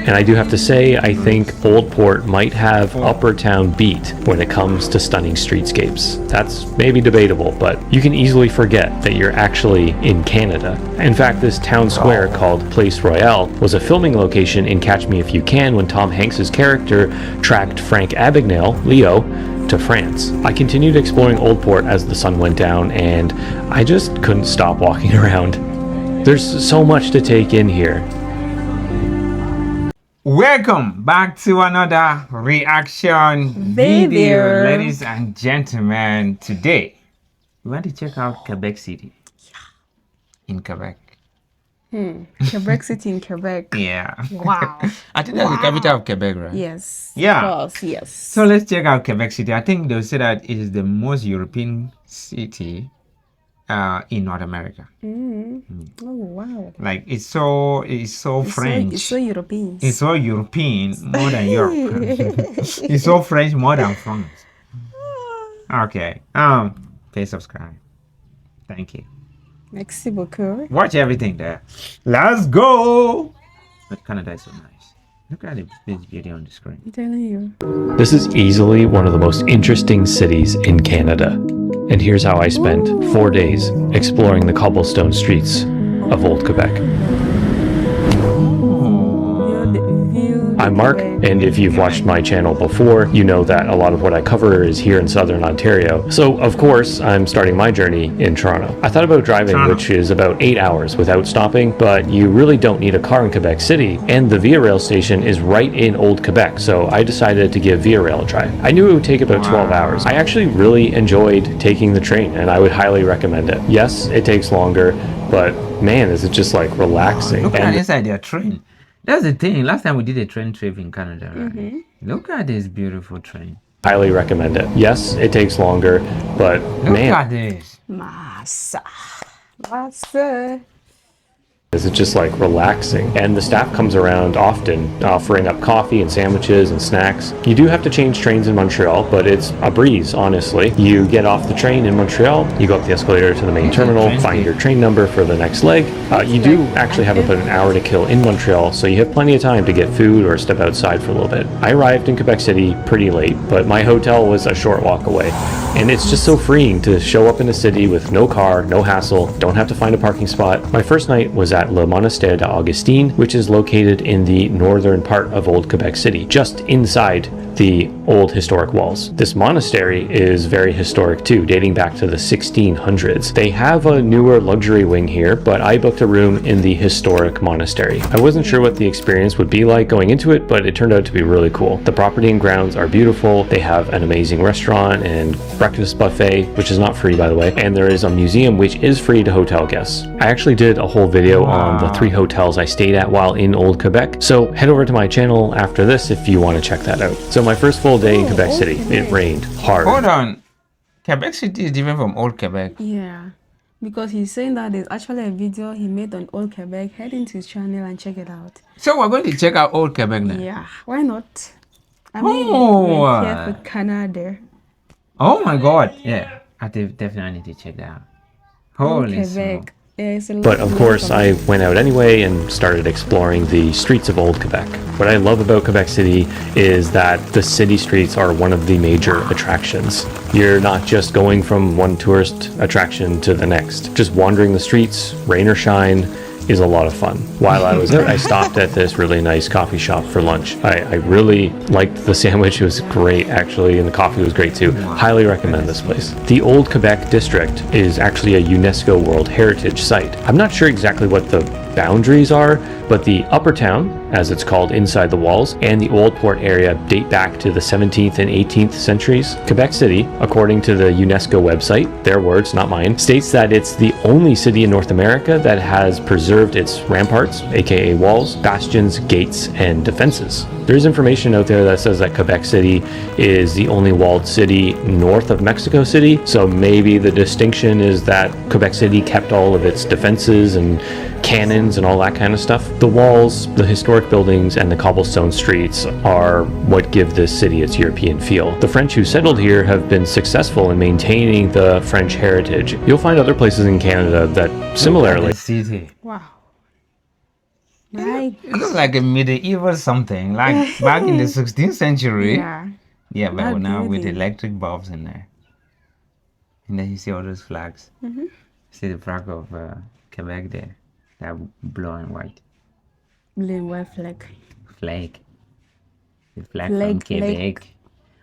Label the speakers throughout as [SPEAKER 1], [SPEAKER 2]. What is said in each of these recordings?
[SPEAKER 1] And I do have to say, I think Old Port might have Upper Town beat when it comes to stunning streetscapes. That's maybe debatable, but you can easily forget that you're actually in Canada. In fact, this town square called Place Royale was a filming location in Catch Me If You Can when Tom Hanks's character tracked Frank Abagnale, Leo, to France. I continued exploring Old Port as the sun went down, and I just couldn't stop walking around. There's so much to take in here.
[SPEAKER 2] Welcome back to another reaction video, ladies and gentlemen. Today, we want to check out Quebec City in Quebec.
[SPEAKER 3] Quebec City in Quebec.
[SPEAKER 2] Yeah.
[SPEAKER 3] Wow.
[SPEAKER 2] I think that's the capital of Quebec, right?
[SPEAKER 3] Yes.
[SPEAKER 2] Yeah.
[SPEAKER 3] Of course, yes.
[SPEAKER 2] So let's check out Quebec City. I think they'll say that it is the most European city in North America.
[SPEAKER 3] Oh wow.
[SPEAKER 2] Like it's so French.
[SPEAKER 3] It's so European.
[SPEAKER 2] It's so European more than Europe. It's so French more than France. Okay. Please subscribe. Thank you.
[SPEAKER 3] Merci beaucoup.
[SPEAKER 2] Watch everything there. Let's go. But Canada is so nice. Look at this beauty on the screen.
[SPEAKER 3] I'm telling you.
[SPEAKER 1] This is easily one of the most interesting cities in Canada. And here's how I spent 4 days exploring the cobblestone streets of Old Quebec. I'm Mark, and if you've watched my channel before, you know that a lot of what I cover is here in Southern Ontario. So, of course, I'm starting my journey in Toronto. I thought about driving, which is about 8 hours without stopping, but you really don't need a car in Quebec City, and the Via Rail station is right in Old Quebec, so I decided to give Via Rail a try. I knew it would take about 12 hours. I actually really enjoyed taking the train, and I would highly recommend it. Yes, it takes longer, but man, is it just like relaxing.
[SPEAKER 2] Look at inside their train. That's the thing. Last time we did a train trip in Canada, right? Look at this beautiful train.
[SPEAKER 1] Highly recommend it. Yes, it takes longer, but
[SPEAKER 2] Look
[SPEAKER 1] man,
[SPEAKER 2] at this.
[SPEAKER 3] Massa.
[SPEAKER 1] is it just like relaxing. And the staff comes around often, offering up coffee and sandwiches and snacks. You do have to change trains in Montreal, but it's a breeze, honestly. You get off the train in Montreal, you go up the escalator to the main terminal, find your train number for the next leg. You do actually have about an hour to kill in Montreal, so you have plenty of time to get food or step outside for a little bit. I arrived in Quebec City pretty late, but my hotel was a short walk away. And it's just so freeing to show up in a city with no car, no hassle, don't have to find a parking spot. My first night was at Le Monastère d'Augustine, which is located in the northern part of Old Quebec City, just inside the old historic walls. This monastery is very historic too, dating back to the 1600s. They have a newer luxury wing here, but I booked a room in the historic monastery. I wasn't sure what the experience would be like going into it, but it turned out to be really cool. The property and grounds are beautiful. They have an amazing restaurant and breakfast buffet, which is not free by the way, and there is a museum which is free to hotel guests. I actually did a whole video on the 3 hotels I stayed at while in Old Quebec, so head over to my channel after this if you want to check that out. So my first full day in Quebec City, it rained hard.
[SPEAKER 2] Hold on. Quebec City is different from Old Quebec.
[SPEAKER 3] Yeah. Because he's saying that there's actually a video he made on Old Quebec. Head into his channel and check it out.
[SPEAKER 2] So we're going to check out Old Quebec now.
[SPEAKER 3] Yeah. Why not? I mean, we're here for Canada.
[SPEAKER 2] Oh my God. Yeah. I definitely need to check that out. Holy
[SPEAKER 3] Quebec.
[SPEAKER 1] But of course, I went out anyway and started exploring the streets of Old Quebec. What I love about Quebec City is that the city streets are one of the major attractions. You're not just going from one tourist attraction to the next. Just wandering the streets, rain or shine, is a lot of fun. While I was out, I stopped at this really nice coffee shop for lunch. I really liked the sandwich. It was great, actually, and the coffee was great too. Highly recommend this place. The Old Quebec District is actually a UNESCO World Heritage Site. I'm not sure exactly what the boundaries are, but the Upper Town, as it's called inside the walls, and the Old Port area date back to the 17th and 18th centuries. Quebec City, according to the UNESCO website, their words, not mine, states that it's the only city in North America that has preserved its ramparts, aka walls, bastions, gates, and defenses. There's information out there that says that Quebec City is the only walled city north of Mexico City, so maybe the distinction is that Quebec City kept all of its defenses and cannons and all that kind of stuff. The walls, the historic buildings, and the cobblestone streets are what give this city its European feel. The French who settled here have been successful in maintaining the French heritage. You'll find other places in Canada that similarly...
[SPEAKER 2] City.
[SPEAKER 3] Wow. My
[SPEAKER 2] It looks like a medieval something, like back in the 16th century.
[SPEAKER 3] yeah.
[SPEAKER 2] Yeah, but
[SPEAKER 3] That
[SPEAKER 2] now with
[SPEAKER 3] building.
[SPEAKER 2] electric bulbs in there. And then you see all those flags. See the flag of Quebec there. That blue and white
[SPEAKER 3] Blue and white flag.
[SPEAKER 2] flag. The flag from
[SPEAKER 3] Flag,
[SPEAKER 2] Quebec.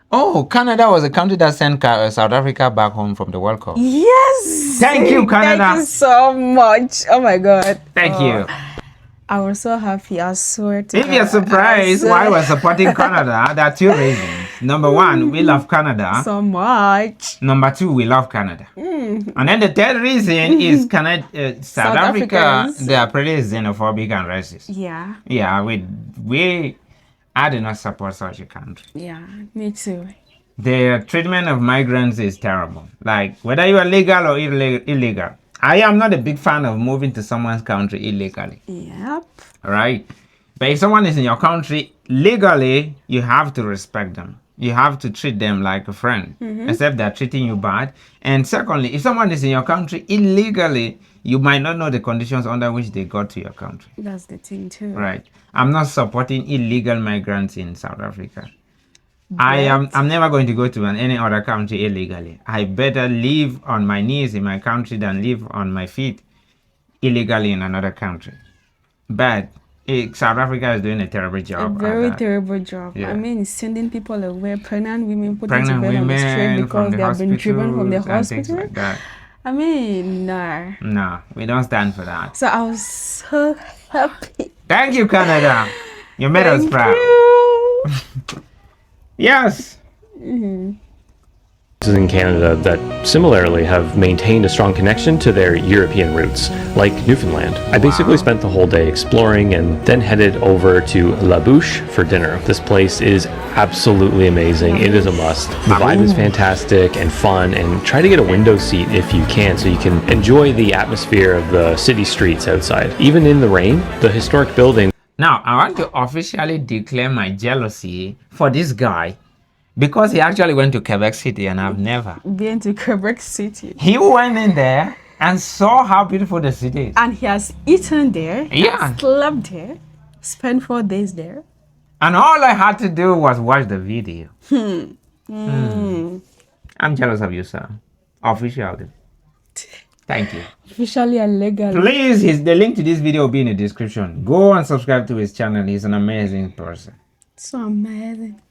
[SPEAKER 2] Oh, Canada was a country that sent South Africa back home from the World Cup.
[SPEAKER 3] Yes.
[SPEAKER 2] Thank you, Canada.
[SPEAKER 3] Thank you so much. Oh my God.
[SPEAKER 2] Thank you.
[SPEAKER 3] I was so happy. I swear to
[SPEAKER 2] If
[SPEAKER 3] God.
[SPEAKER 2] you're surprised why we're supporting Canada, there are two reasons. Number one, we love Canada.
[SPEAKER 3] so much.
[SPEAKER 2] Number two, we love Canada. And then the third reason is South Africa,
[SPEAKER 3] Africans.
[SPEAKER 2] they are pretty xenophobic and racist.
[SPEAKER 3] Yeah.
[SPEAKER 2] Yeah, I do not support such a country.
[SPEAKER 3] Yeah. Me too.
[SPEAKER 2] The treatment of migrants is terrible. Like, whether you are legal or illegal. I am not a big fan of moving to someone's country illegally.
[SPEAKER 3] Yep.
[SPEAKER 2] Right? But if someone is in your country legally, you have to respect them. You have to treat them like a friend, except they're treating you bad. And secondly, if someone is in your country illegally, you might not know the conditions under which they got to your country.
[SPEAKER 3] That's the thing too.
[SPEAKER 2] Right? I'm not supporting illegal migrants in South Africa. I'm never going to go to any other country illegally. I better live on my knees in my country than live on my feet illegally in another country. But South Africa is doing a terrible
[SPEAKER 3] A
[SPEAKER 2] job. at
[SPEAKER 3] very
[SPEAKER 2] that.
[SPEAKER 3] terrible job.
[SPEAKER 2] Yeah.
[SPEAKER 3] I mean, sending people away, pregnant women put them
[SPEAKER 2] Pregnant
[SPEAKER 3] to bed on the street
[SPEAKER 2] women
[SPEAKER 3] because
[SPEAKER 2] from the
[SPEAKER 3] they have been driven from the
[SPEAKER 2] hospitals and things
[SPEAKER 3] hospital.
[SPEAKER 2] like that.
[SPEAKER 3] I mean, no.
[SPEAKER 2] No, we don't stand for that.
[SPEAKER 3] So I was so happy.
[SPEAKER 2] Thank you, Canada. You made us
[SPEAKER 3] Thank
[SPEAKER 2] proud.
[SPEAKER 3] you.
[SPEAKER 2] Yes.
[SPEAKER 1] In Canada that similarly have maintained a strong connection to their European roots, like Newfoundland. I basically spent the whole day exploring and then headed over to La Bouche for dinner. This place is absolutely amazing. It is a must. The vibe is fantastic and fun, and try to get a window seat if you can so you can enjoy the atmosphere of the city streets outside. Even in the rain, the historic building.
[SPEAKER 2] Now, I want to officially declare my jealousy for this guy because he actually went to Quebec City and I've never.
[SPEAKER 3] Been to Quebec City.
[SPEAKER 2] He went in there and saw how beautiful the city is.
[SPEAKER 3] And he has eaten there.
[SPEAKER 2] Yeah.
[SPEAKER 3] Slept there. Spent 4 days there.
[SPEAKER 2] And all I had to do was watch the video. I'm jealous of you, sir. Officially. Thank you.
[SPEAKER 3] Officially and legally.
[SPEAKER 2] Please, the link to this video will be in the description. Go and subscribe to his channel. He's an amazing person.
[SPEAKER 3] So amazing.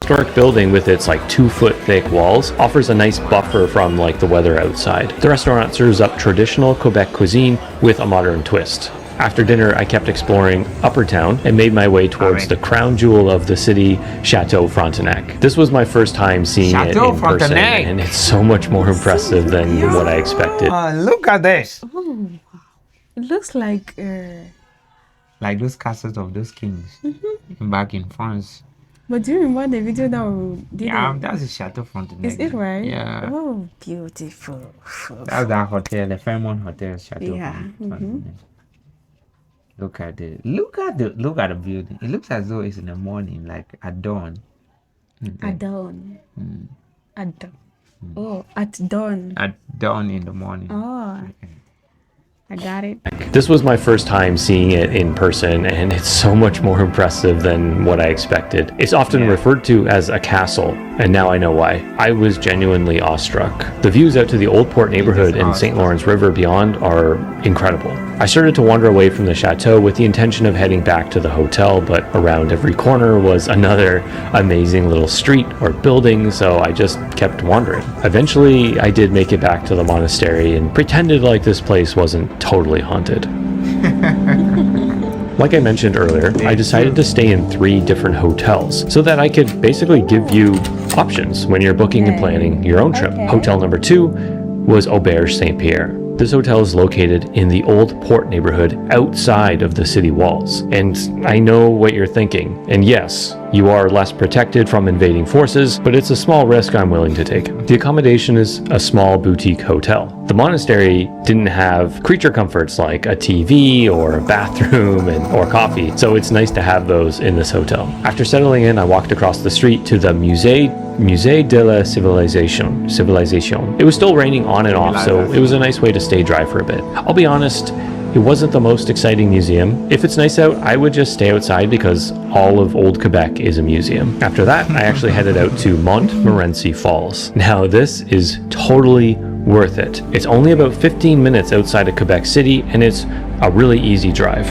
[SPEAKER 1] Historic building with its like 2-foot thick walls offers a nice buffer from like the weather outside. The restaurant serves up traditional Quebec cuisine with a modern twist. After dinner, I kept exploring Upper Town and made my way towards the crown jewel of the city, Chateau Frontenac. This was my first time seeing
[SPEAKER 2] Chateau
[SPEAKER 1] it in person,
[SPEAKER 2] Frontenac.
[SPEAKER 1] and it's so much more impressive than what I expected.
[SPEAKER 2] Look at this.
[SPEAKER 3] It looks like
[SPEAKER 2] Like those castles of those kings back in France.
[SPEAKER 3] but do you remember the video that we did?
[SPEAKER 2] Yeah, that's the Chateau Frontenac.
[SPEAKER 3] Is it right?
[SPEAKER 2] Yeah.
[SPEAKER 3] Oh, beautiful.
[SPEAKER 2] That's that hotel, the Fairmont Hotel, Chateau
[SPEAKER 3] Yeah.
[SPEAKER 2] Frontenac. Look at the building. It looks as though it's in the morning, like at dawn.
[SPEAKER 3] At dawn. At dawn. Oh, at dawn.
[SPEAKER 2] At dawn in the morning.
[SPEAKER 3] Oh, I got it.
[SPEAKER 1] This was my first time seeing it in person, and it's so much more impressive than what I expected. It's often referred to as a castle, and now I know why. I was genuinely awestruck. The views out to the Old Port neighborhood and St. Lawrence River beyond are incredible. I started to wander away from the chateau with the intention of heading back to the hotel, but around every corner was another amazing little street or building, so I just kept wandering. Eventually, I did make it back to the monastery and pretended like this place wasn't totally haunted. Like I mentioned earlier, I decided to stay in 3 different hotels so that I could basically give you options when you're booking and planning your own trip.
[SPEAKER 3] Okay.
[SPEAKER 1] Hotel number 2 was Auberge St. Pierre. This hotel is located in the Old Port neighborhood outside of the city walls. And I know what you're thinking. And yes, you are less protected from invading forces, but it's a small risk I'm willing to take. The accommodation is a small boutique hotel. The monastery didn't have creature comforts like a TV or a bathroom or coffee, so it's nice to have those in this hotel. After settling in, I walked across the street to the Musée de la Civilisation. It was still raining on and off, so it was a nice way to stay dry for a bit. I'll be honest, It wasn't the most exciting museum. If it's nice out, I would just stay outside because all of Old Quebec is a museum. After that, I actually headed out to Montmorency Falls. Now, this is totally worth it. It's only about 15 minutes outside of Quebec City, and it's a really easy drive.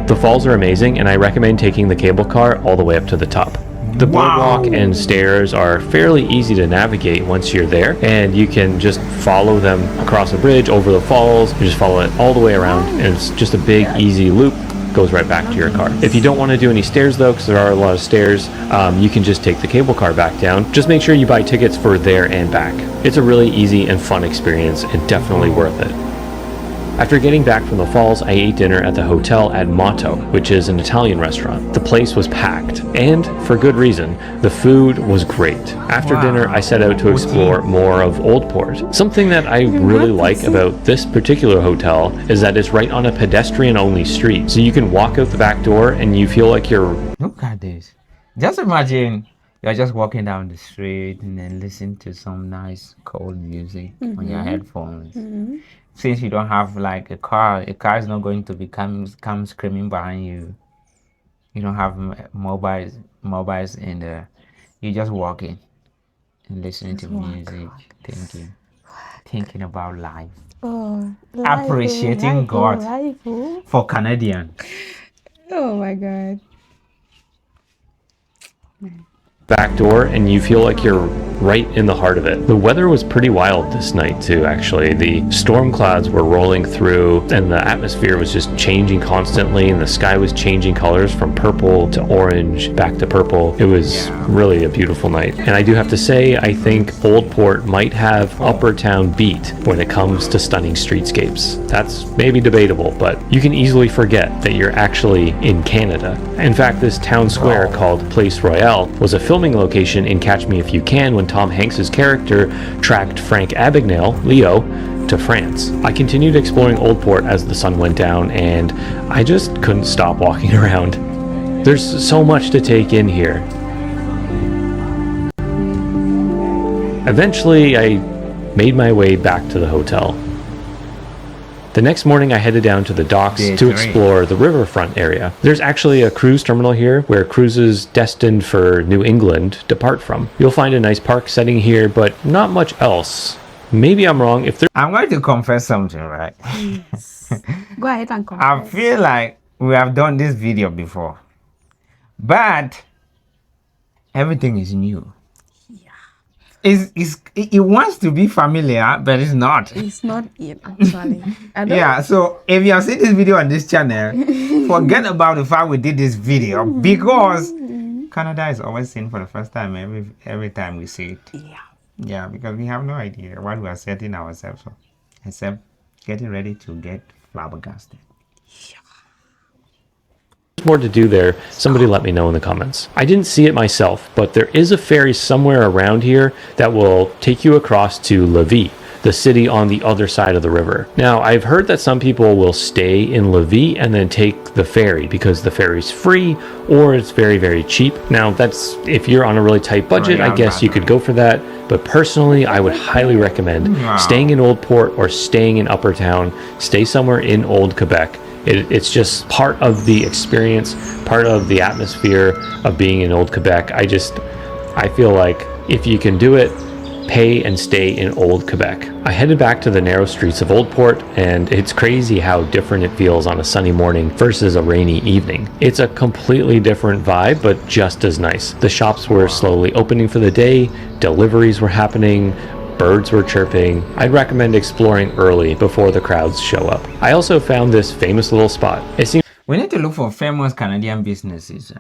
[SPEAKER 1] The falls are amazing, and I recommend taking the cable car all the way up to the top. The boardwalk and stairs are fairly easy to navigate once you're there, and you can just follow them across a bridge, over the falls. You just follow it all the way around, and it's just a big, easy loop. Goes right back to your car. If you don't want to do any stairs though, because there are a lot of stairs, you can just take the cable car back down. Just make sure you buy tickets for there and back. It's a really easy and fun experience and definitely worth it. After getting back from the falls, I ate dinner at the hotel at Motto, which is an Italian restaurant. The place was packed, and for good reason. The food was great. After dinner, I set out to explore more of Old Port. Something that I really like about this particular hotel is that it's right on a pedestrian-only street, so you can walk out the back door and you feel like you're...
[SPEAKER 2] Look at this. Just imagine you're just walking down the street and then listen to some nice cold music on your headphones. Since you don't have like a car is not going to come screaming behind you. You don't have mobiles in there. You're just walking and listening to music, thinking about life, appreciating God for Canadians.
[SPEAKER 3] Oh my God.
[SPEAKER 1] back door and you feel like you're right in the heart of it. The weather was pretty wild this night too, actually. The storm clouds were rolling through and the atmosphere was just changing constantly, and the sky was changing colors from purple to orange back to purple. It was really a beautiful night. And I do have to say, I think Old Port might have Upper Town beat when it comes to stunning streetscapes. That's maybe debatable, but you can easily forget that you're actually in Canada. In fact, this town square called Place Royale was a filming location in Catch Me If You Can when Tom Hanks's character tracked Frank Abagnale, Leo, to France. I continued exploring Old Port as the sun went down, and I just couldn't stop walking around. There's so much to take in here. Eventually, I made my way back to the hotel. The next morning, I headed down to the docks to explore the riverfront area. There's actually a cruise terminal here where cruises destined for New England depart from. You'll find a nice park setting here, but not much else. Maybe I'm wrong.
[SPEAKER 2] I'm going to confess something, right?
[SPEAKER 3] Yes. Go ahead and confess.
[SPEAKER 2] I feel like we have done this video before, but everything is new. It wants to be familiar, but it's not.
[SPEAKER 3] It's not it, actually.
[SPEAKER 2] Yeah, so if you have seen this video on this channel, forget about the fact we did this video, because Canada is always seen for the first time every time we see it. Yeah, because we have no idea what we are setting ourselves for, except getting ready to get flabbergasted.
[SPEAKER 1] More to do there, somebody let me know in the comments. I didn't see it myself, but there is a ferry somewhere around here that will take you across to Lévis, the city on the other side of the river. Now, I've heard that some people will stay in Lévis and then take the ferry because the ferry's free or it's very, very cheap. Now, that's if you're on a really tight budget, I guess you could go for that. But personally, I would highly recommend staying in Old Port or staying in Upper Town. Stay somewhere in Old Quebec. It's just part of the experience, part of the atmosphere of being in Old Quebec. I feel like if you can do it, pay and stay in Old Quebec. I headed back to the narrow streets of Old Port, and it's crazy how different it feels on a sunny morning versus a rainy evening. It's a completely different vibe, but just as nice. The shops were slowly opening for the day, deliveries were happening, birds were chirping. I'd recommend exploring early before the crowds show up. I also found this famous little spot.
[SPEAKER 2] We need to look for famous Canadian businesses,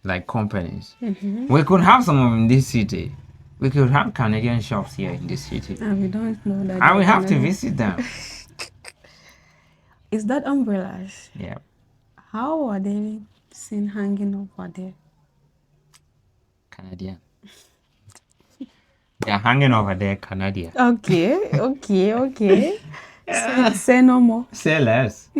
[SPEAKER 2] like companies. We could have some in this city. We could have Canadian shops here in this city.
[SPEAKER 3] And we don't know that.
[SPEAKER 2] And we have to visit them.
[SPEAKER 3] Is that umbrellas?
[SPEAKER 2] Yeah.
[SPEAKER 3] How are they seen hanging over there?
[SPEAKER 2] Canadian. They're hanging over there, Canadian.
[SPEAKER 3] Okay. Say no more.
[SPEAKER 2] Say less.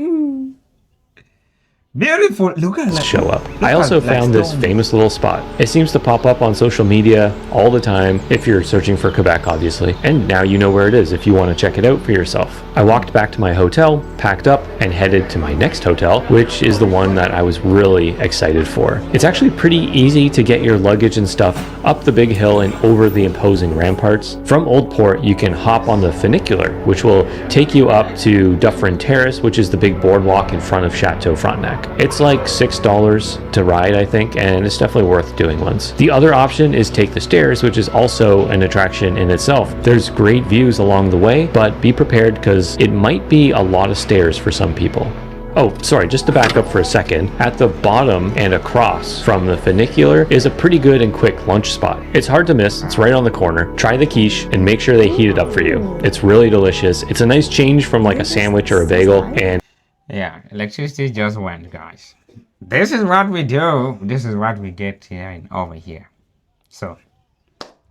[SPEAKER 2] Beautiful. Look at that.
[SPEAKER 1] show up.
[SPEAKER 2] Look
[SPEAKER 1] I
[SPEAKER 2] at
[SPEAKER 1] also
[SPEAKER 2] that
[SPEAKER 1] found this
[SPEAKER 2] stone.
[SPEAKER 1] famous little spot. It seems to pop up on social media all the time if you're searching for Quebec, obviously. And now you know where it is if you want to check it out for yourself. I walked back to my hotel, packed up, and headed to my next hotel, which is the one that I was really excited for. It's actually pretty easy to get your luggage and stuff up the big hill and over the imposing ramparts. From Old Port, you can hop on the funicular, which will take you up to Dufferin Terrace, which is the big boardwalk in front of Chateau Frontenac. It's like $6 to ride, I think, and it's definitely worth doing once. The other option is take the stairs, which is also an attraction in itself. There's great views along the way, but be prepared because it might be a lot of stairs for some people. Oh, sorry, just to back up for a second, at the bottom and across from the funicular is a pretty good and quick lunch spot. It's hard to miss, it's right on the corner. Try the quiche and make sure they heat it up for you. It's really delicious. It's a nice change from like a sandwich or a bagel, and
[SPEAKER 2] Yeah, electricity just went, guys. This is what we do. This is what we get here and over here. So,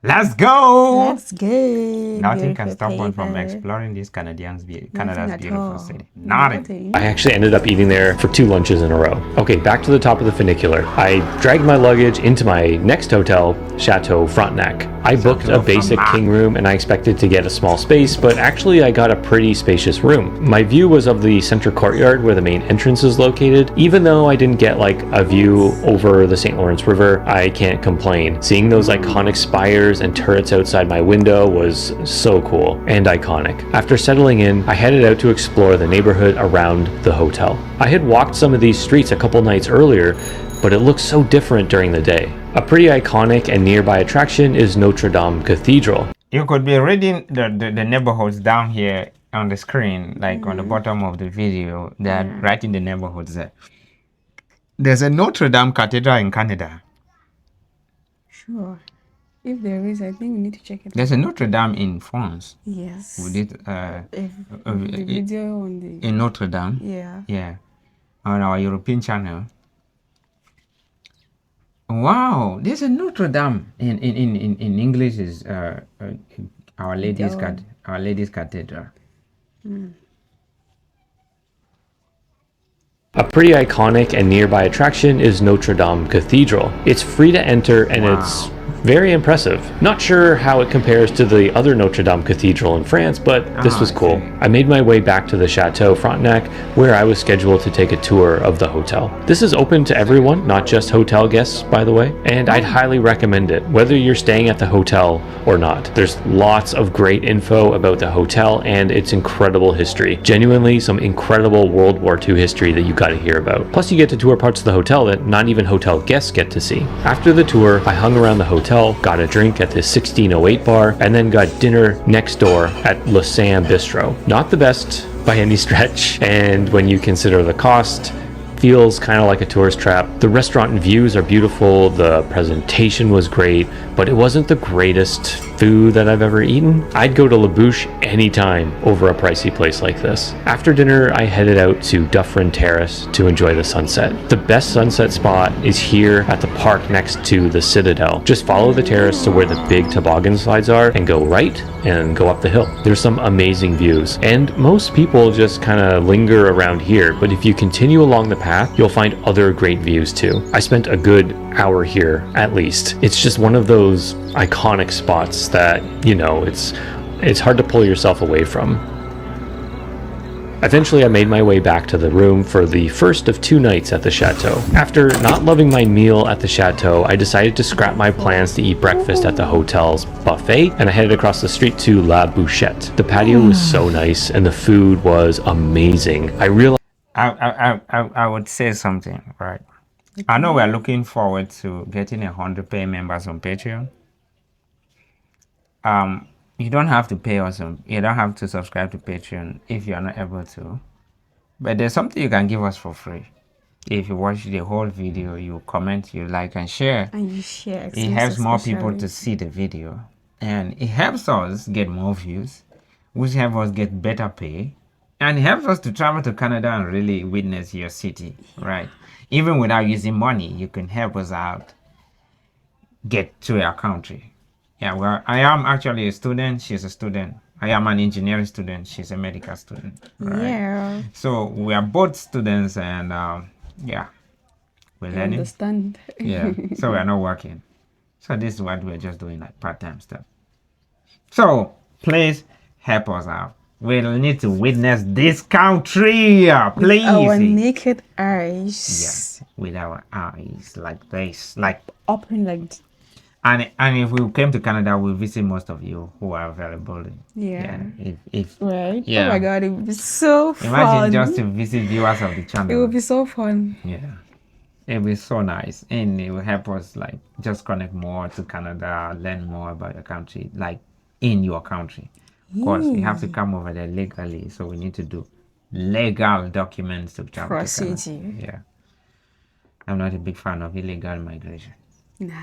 [SPEAKER 2] let's go.
[SPEAKER 3] Let's go.
[SPEAKER 2] Nothing can
[SPEAKER 3] Beautiful
[SPEAKER 2] stop us from
[SPEAKER 3] paper.
[SPEAKER 2] exploring this Canada's
[SPEAKER 3] Nothing
[SPEAKER 2] beautiful
[SPEAKER 3] at all.
[SPEAKER 2] city. Nothing.
[SPEAKER 1] I actually ended up eating there for 2 lunches in a row. Okay, back to the top of the funicular. I dragged my luggage into my next hotel, Chateau Frontenac. I booked a basic king room and I expected to get a small space, but actually I got a pretty spacious room. My view was of the center courtyard where the main entrance is located. Even though I didn't get like a view over the St. Lawrence River, I can't complain. Seeing those iconic spires and turrets outside my window was so cool and iconic. After settling in, I headed out to explore the neighborhood around the hotel. I had walked some of these streets a couple nights earlier, but it looks so different during the day. A pretty iconic and nearby attraction is Notre Dame Cathedral.
[SPEAKER 2] You could be reading the neighborhoods down here on the screen, like on the bottom of the video. They're right in the neighborhoods there. There's a Notre Dame Cathedral in Canada.
[SPEAKER 3] Sure. If there is, I think we need to check it.
[SPEAKER 2] There's a Notre Dame in France.
[SPEAKER 3] Yes.
[SPEAKER 2] We did
[SPEAKER 3] If the video on the
[SPEAKER 2] in Notre Dame.
[SPEAKER 3] yeah.
[SPEAKER 2] On our European channel. Wow, there's a Notre Dame in English is Our Lady's Cathedral.
[SPEAKER 1] A pretty iconic and nearby attraction is Notre Dame Cathedral. It's free to enter and it's very impressive. Not sure how it compares to the other Notre Dame Cathedral in France, but this was cool. I made my way back to the Chateau Frontenac, where I was scheduled to take a tour of the hotel. This is open to everyone, not just hotel guests, by the way, and I'd highly recommend it, whether you're staying at the hotel or not. There's lots of great info about the hotel and its incredible history. Genuinely some incredible World War II history that you gotta hear about. Plus you get to tour parts of the hotel that not even hotel guests get to see. After the tour, I hung around the hotel, got a drink at the 1608 bar, and then got dinner next door at Le Sam Bistro. Not the best by any stretch, and when you consider the cost, feels kind of like a tourist trap. The restaurant and views are beautiful, the presentation was great, but it wasn't the greatest food that I've ever eaten. I'd go to La Bouche anytime over a pricey place like this. After dinner, I headed out to Dufferin Terrace to enjoy the sunset. The best sunset spot is here at the park next to the Citadel. Just follow the terrace to where the big toboggan slides are and go right and go up the hill. There's some amazing views, and most people just kind of linger around here, but if you continue along the path, you'll find other great views too. I spent a good hour here at least. It's just one of those iconic spots that, you know, it's hard to pull yourself away from. Eventually I made my way back to the room for the first of 2 nights at the chateau. After not loving my meal at the chateau, I decided to scrap my plans to eat breakfast at the hotel's buffet, and I headed across the street to La Bouchette. The patio was so nice and the food was amazing. I realized
[SPEAKER 2] I would say something, right? I know we're looking forward to getting 100 paying members on Patreon. You don't have to pay us you don't have to subscribe to Patreon if you're not able to. But there's something you can give us for free. If you watch the whole video, you comment, you like and share.
[SPEAKER 3] And you share.
[SPEAKER 2] It helps more people to see the video. And it helps us get more views, which helps us get better pay. And it helps us to travel to Canada and really witness your city, right? Even without using money, you can help us out get to our country. Yeah, well, I am actually a student. She's a student. I am an engineering student. She's a medical student. Right?
[SPEAKER 3] Yeah.
[SPEAKER 2] So we are both students, and Yeah, we're
[SPEAKER 3] I
[SPEAKER 2] learning.
[SPEAKER 3] understand.
[SPEAKER 2] Yeah, so we're not working. So this is what we're just doing, like part-time stuff. So please help us out. We'll need to witness this country,
[SPEAKER 3] With our
[SPEAKER 2] please.
[SPEAKER 3] naked eyes.
[SPEAKER 2] Yes, with our eyes like this, like.
[SPEAKER 3] Open like
[SPEAKER 2] And if we came to Canada, we'll visit most of you who are available.
[SPEAKER 3] yeah.
[SPEAKER 2] If
[SPEAKER 3] Right?
[SPEAKER 2] yeah.
[SPEAKER 3] Oh my god, it would be so
[SPEAKER 2] Imagine
[SPEAKER 3] fun.
[SPEAKER 2] just to visit viewers of the
[SPEAKER 3] It
[SPEAKER 2] channel.
[SPEAKER 3] would be so fun.
[SPEAKER 2] Yeah. It'll be so nice, and it will help us like just connect more to Canada, learn more about your country, like in your country. Of course, you have to come over there legally, so we need to do legal documents to travel to Canada.
[SPEAKER 3] Procedure.
[SPEAKER 2] Yeah, I'm not a big fan of illegal migration.
[SPEAKER 3] Nah,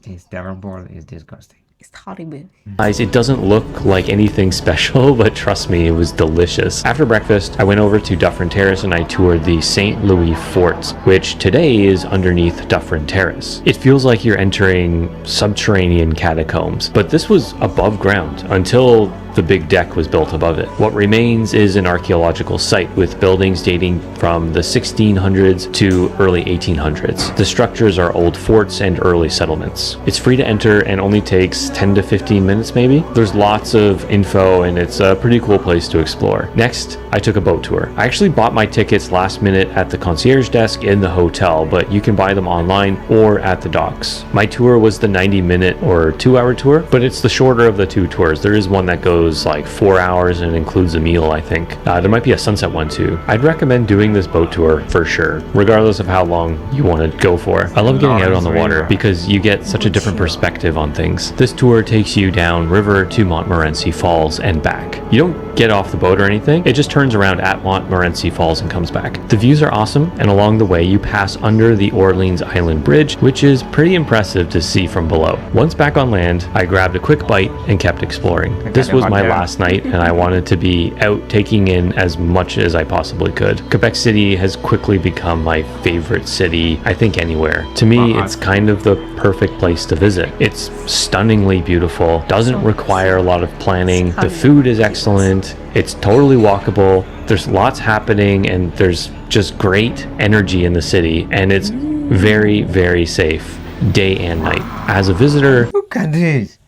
[SPEAKER 2] It's terrible. It's disgusting.
[SPEAKER 3] it's horrible.
[SPEAKER 1] Guys, it doesn't look like anything special, but trust me, it was delicious. After breakfast, I went over to Dufferin Terrace and I toured the St. Louis Fort, which today is underneath Dufferin Terrace. It feels like you're entering subterranean catacombs, but this was above ground until the big deck was built above it. What remains is an archaeological site with buildings dating from the 1600s to early 1800s. The structures are old forts and early settlements. It's free to enter and only takes 10 to 15 minutes maybe. There's lots of info and it's a pretty cool place to explore. Next, I took a boat tour. I actually bought my tickets last minute at the concierge desk in the hotel, but you can buy them online or at the docks. My tour was the 90-minute or 2-hour tour, but it's the shorter of the two tours. There is one that goes like 4 hours and includes a meal, I think. There might be a sunset one too. I'd recommend doing this boat tour for sure, regardless of how long you want to go for. I love getting out on the water because you get such a different perspective on things. This tour takes you down river to Montmorency Falls and back. You don't get off the boat or anything, it just turns around at Montmorency Falls and comes back. The views are awesome, and along the way you pass under the Orleans Island Bridge, which is pretty impressive to see from below. Once back on land, I grabbed a quick bite and kept exploring. This was my last night, and I wanted to be out taking in as much as I possibly could. Quebec City has quickly become my favorite city, I think anywhere. To me, it's kind of the perfect place to visit. It's stunningly beautiful, doesn't require a lot of planning, the food is excellent, it's totally walkable, there's lots happening, and there's just great energy in the city, and it's very, very safe, day and night. As a visitor,
[SPEAKER 2] Look at this.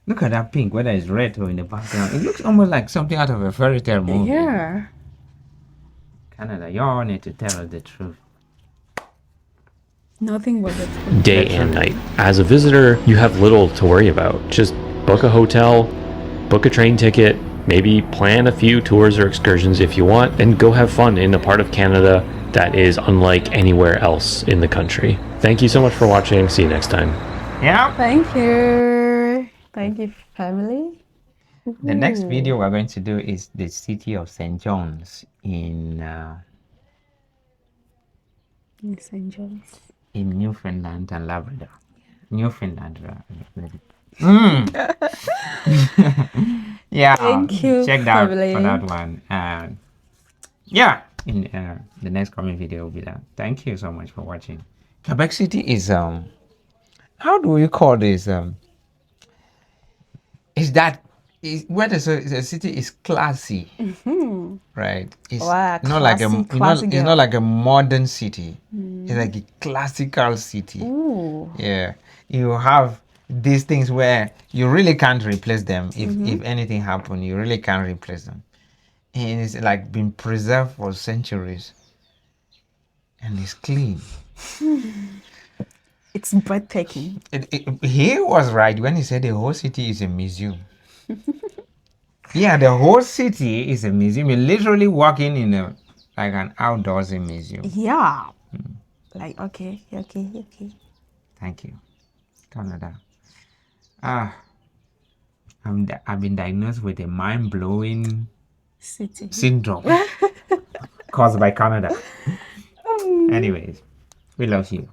[SPEAKER 2] Look at that pink, whether it's red or in the background. It looks almost like something out of a fairy tale movie.
[SPEAKER 3] Yeah.
[SPEAKER 2] Canada, y'all need to tell us the truth.
[SPEAKER 3] Nothing but the truth.
[SPEAKER 1] day and night. As a visitor, you have little to worry about. Just book a hotel, book a train ticket, maybe plan a few tours or excursions if you want, and go have fun in a part of Canada that is unlike anywhere else in the country. Thank you so much for watching. See you next time.
[SPEAKER 2] Yeah.
[SPEAKER 3] Thank you. Thank you, family.
[SPEAKER 2] The next video we're going to do is the city of St. John's in
[SPEAKER 3] St. John's.
[SPEAKER 2] Newfoundland and Labrador. Newfoundland. Yeah.
[SPEAKER 3] Thank you,
[SPEAKER 2] Check that
[SPEAKER 3] family.
[SPEAKER 2] for that one. Yeah. In the next coming video will be that. Thank you so much for watching. Quebec City is how do we call this? Is where the city is classy, right? It's
[SPEAKER 3] Wow,
[SPEAKER 2] not like a
[SPEAKER 3] classy
[SPEAKER 2] it's
[SPEAKER 3] girl.
[SPEAKER 2] not like a modern city. It's like a classical city.
[SPEAKER 3] Ooh.
[SPEAKER 2] Yeah, you have these things where you really can't replace them. If anything happened, you really can't replace them, and it's like been preserved for centuries, and it's clean.
[SPEAKER 3] It's breathtaking.
[SPEAKER 2] He was right when he said the whole city is a museum. Yeah, the whole city is a museum. You're literally walking in like an outdoorsy museum.
[SPEAKER 3] Yeah. Like, okay.
[SPEAKER 2] Thank you, Canada. I've been diagnosed with a mind-blowing
[SPEAKER 3] City.
[SPEAKER 2] syndrome caused by Canada. Anyways, we love you.